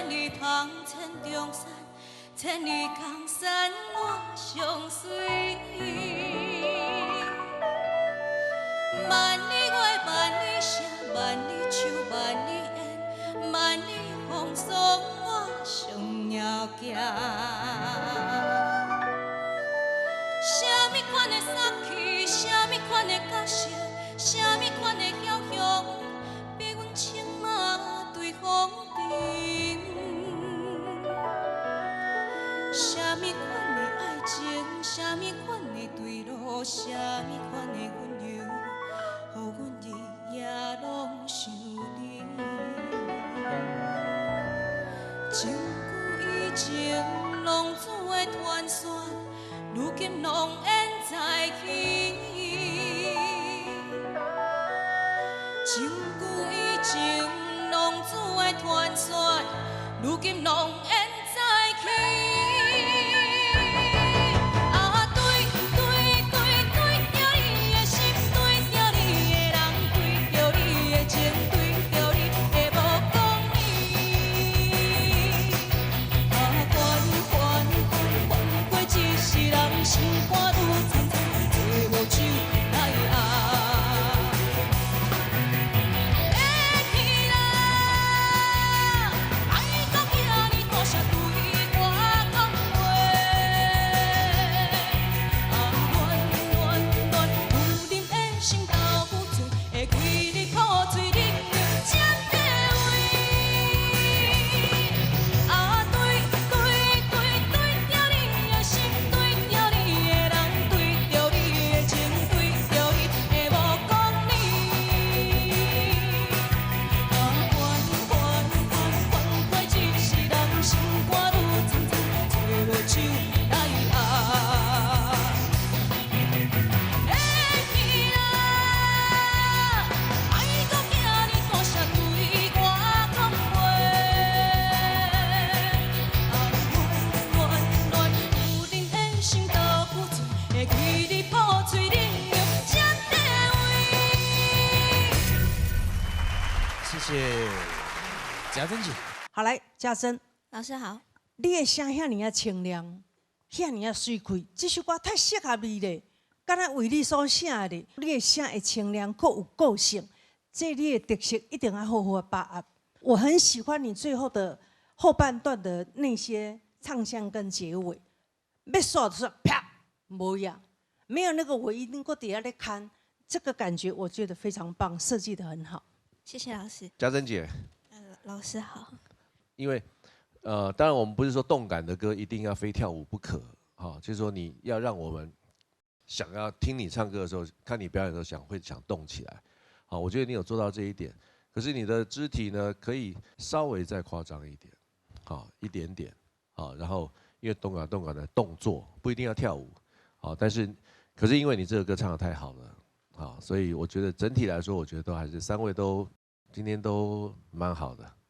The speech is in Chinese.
千里同千重山，千里江山我相随。万里月，万里声，万里树，万里烟，万里风霜我上了行。什么款的杀气，什么款的角色，什么款的枭雄，逼阮青马对风尘。什么款的爱情，什么款的对路，什么款的温柔，予阮日夜拢想你。从古以前，浪子的传说，如今拢演再起。从古以前，浪子的传说，如今拢演再起。啊，对对对对着你的心，对着你的人，对着你的情，对着你的无讲理。啊，关关关关过一世人，心肝愈惨惨，找无手来压。谢谢嘉珍姐。好，来，嘉珍，老师好。你的声遐尼啊清亮，遐尼啊水开，这首歌太适合你咧，敢若为你所写的。你的声会清亮，够有个性，这你的特色一定要好好的把握。我很喜欢你最后的后半段的那些唱腔跟结尾，要说的是啪，无呀，没有那个尾音，搁底下在看，这个感觉我觉得非常棒，设计的很好。谢谢老师。嘉珍姐，老师好。因为当然我们不是说动感的歌一定要非跳舞不可，就是说你要让我们想要听你唱歌的时候，看你表演的时候会想动起来，我觉得你有做到这一点。可是你的肢体呢，可以稍微再夸张一点，一点点，然后因为动感的动作不一定要跳舞，可是因为你这个歌唱得太好了，所以我觉得整体来说，我觉得都还是三位都今天都蛮好的。